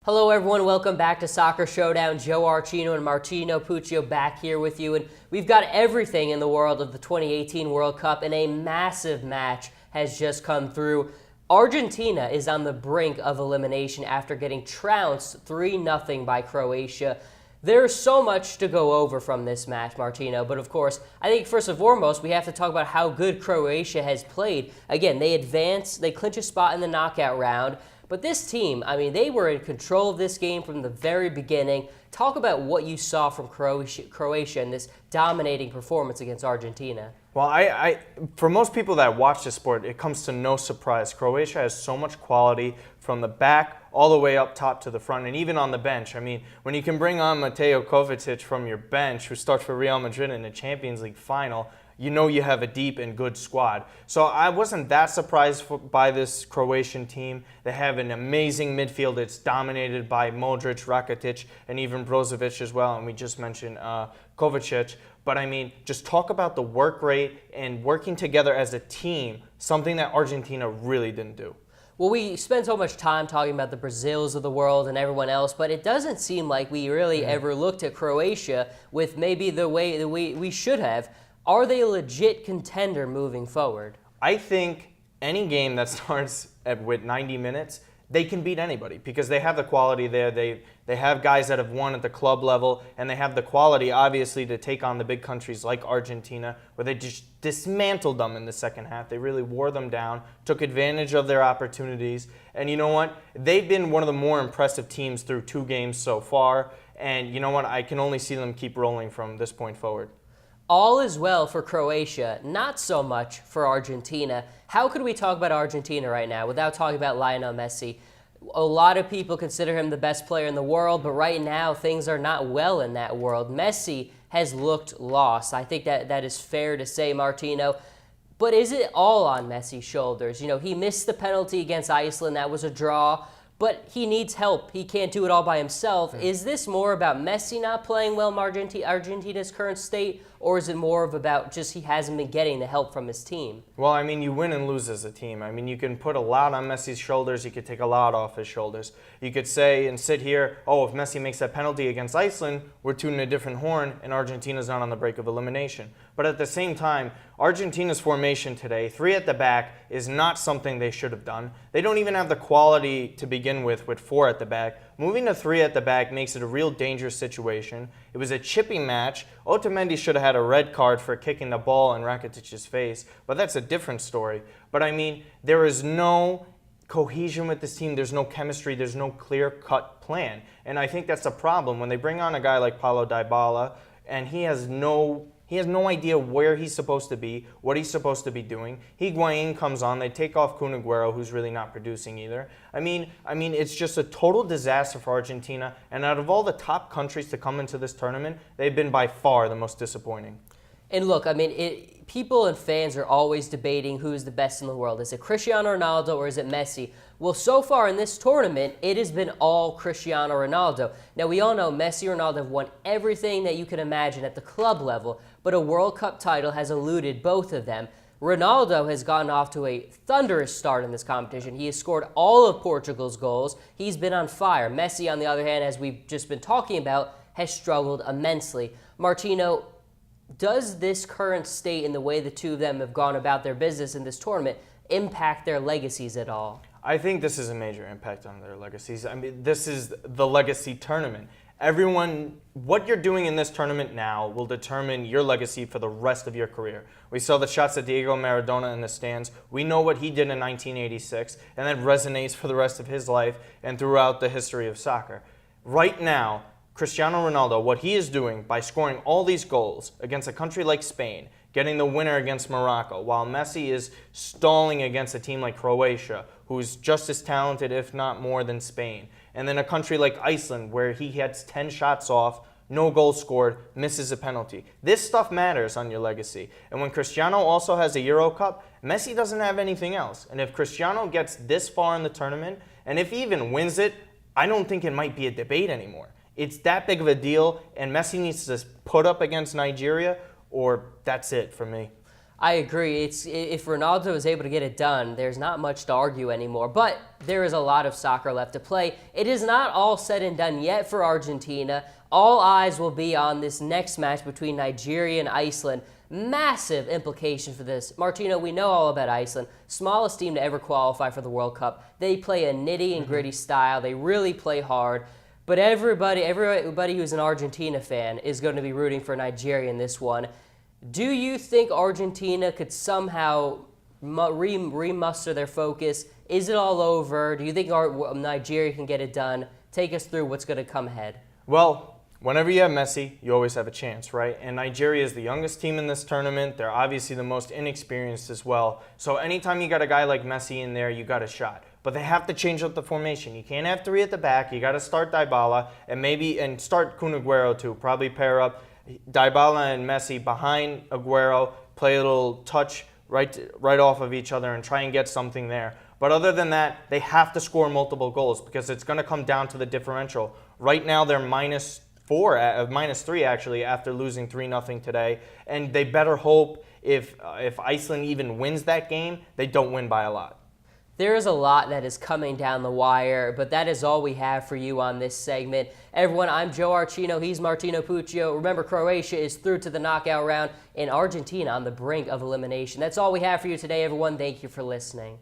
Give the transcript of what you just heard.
Hello everyone, welcome back to Soccer Showdown. Joe Archino and Martino Puccio back here with you, and we've got everything in the world of the 2018 World Cup, and a massive match has just come through. Argentina is on the brink of elimination after getting trounced 3-0 by Croatia. There's so much to go over from this match, Martino, but of course, I think first and foremost, we have to talk about how good Croatia has played. Again, they advance, they clinch a spot in the knockout round, but this team, I mean, they were in control of this game from the very beginning. Talk about what you saw from Croatia in this dominating performance against Argentina. Well, for most people that watch the sport, it comes to no surprise. Croatia has so much quality from the back all the way up top to the front, and even on the bench. I mean, when you can bring on Mateo Kovacic from your bench, who starts for Real Madrid in the Champions League final, you know you have a deep and good squad. So I wasn't that surprised by this Croatian team. They have an amazing midfield. It's dominated by Modric, Rakitic, and even Brozovic as well. And we just mentioned Kovacic. But I mean, just talk about the work rate and working together as a team, something that Argentina really didn't do. Well, we spend so much time talking about the Brazils of the world and everyone else, but it doesn't seem like we really ever looked at Croatia with maybe the way we should have. Are they a legit contender moving forward? I think any game that starts with 90 minutes, they can beat anybody because they have the quality there. They have guys that have won at the club level, and they have the quality, obviously, to take on the big countries like Argentina, where they just dismantled them in the second half. They really wore them down, took advantage of their opportunities. And you know what? They've been one of the more impressive teams through 2 games so far. And you know what? I can only see them keep rolling from this point forward. All is well for Croatia, not so much for Argentina. How could we talk about Argentina right now without talking about Lionel Messi? A lot of people consider him the best player in the world, but right now things are not well in that world. Messi has looked lost. I think that is fair to say, Martino. But is it all on Messi's shoulders? You know, he missed the penalty against Iceland. That was a draw. But he needs help. He can't do it all by himself. Is this more about Messi not playing well in Argentina's current state, or is it more of about just he hasn't been getting the help from his team? Well, I mean, you win and lose as a team. I mean, you can put a lot on Messi's shoulders. You could take a lot off his shoulders. You could say and sit here, oh, if Messi makes that penalty against Iceland, we're tooting a different horn, and Argentina's not on the brink of elimination. But at the same time, Argentina's formation today, 3 at the back, is not something they should have done. They don't even have the quality to begin with 4 at the back. Moving to 3 at the back makes it a real dangerous situation. It was a chipping match. Otamendi should have had a red card for kicking the ball in Rakitic's face, but that's a different story. But I mean, there is no cohesion with this team. There's no chemistry. There's no clear-cut plan. And I think that's the problem. When they bring on a guy like Paulo Dybala, and he has no idea where he's supposed to be, what he's supposed to be doing. Higuain comes on, they take off Kun Agüero, who's really not producing either. I mean, it's just a total disaster for Argentina, and out of all the top countries to come into this tournament, they've been by far the most disappointing. And look, I mean, people and fans are always debating who's the best in the world. Is it Cristiano Ronaldo or is it Messi? Well, so far in this tournament, it has been all Cristiano Ronaldo. Now, we all know Messi and Ronaldo have won everything that you can imagine at the club level, but a World Cup title has eluded both of them. Ronaldo has gotten off to a thunderous start in this competition. He has scored all of Portugal's goals. He's been on fire. Messi, on the other hand, as we've just been talking about, has struggled immensely. Martino, does this current state and the way the two of them have gone about their business in this tournament impact their legacies at all? I think this is a major impact on their legacies. I mean, this is the legacy tournament. What you're doing in this tournament now will determine your legacy for the rest of your career. We saw the shots at Diego Maradona in the stands. We know what he did in 1986, and that resonates for the rest of his life and throughout the history of soccer. Right now, Cristiano Ronaldo, what he is doing by scoring all these goals against a country like Spain, getting the winner against Morocco, while Messi is stalling against a team like Croatia, who's just as talented, if not more, than Spain. And then a country like Iceland, where he gets 10 shots off, no goals scored, misses a penalty. This stuff matters on your legacy. And when Cristiano also has a Euro Cup, Messi doesn't have anything else. And if Cristiano gets this far in the tournament, and if he even wins it, I don't think it might be a debate anymore. It's that big of a deal, and Messi needs to put up against Nigeria, or that's it for me. I agree. If Ronaldo is able to get it done, there's not much to argue anymore. But there is a lot of soccer left to play. It is not all said and done yet for Argentina. All eyes will be on this next match between Nigeria and Iceland. Massive implication for this. Martino, we know all about Iceland. Smallest team to ever qualify for the World Cup. They play a nitty and gritty style. They really play hard. But everybody who's an Argentina fan is going to be rooting for Nigeria in this one. Do you think Argentina could somehow remuster their focus? Is it all over? Do you think Nigeria can get it done? Take us through what's going to come ahead. Well, whenever you have Messi, you always have a chance, right? And Nigeria is the youngest team in this tournament. They're obviously the most inexperienced as well. So anytime you got a guy like Messi in there, you got a shot. But they have to change up the formation. You can't have three at the back. You got to start Dybala and start Kun Aguero too. Probably pair up Dybala and Messi behind Aguero, play a little touch right off of each other and try and get something there. But other than that, they have to score multiple goals because it's going to come down to the differential. Right now, they're -3 actually after losing 3-0 today. And they better hope if Iceland even wins that game, they don't win by a lot. There is a lot that is coming down the wire, but that is all we have for you on this segment. Everyone, I'm Joe Archino. He's Martino Puccio. Remember, Croatia is through to the knockout round, and Argentina on the brink of elimination. That's all we have for you today, everyone. Thank you for listening.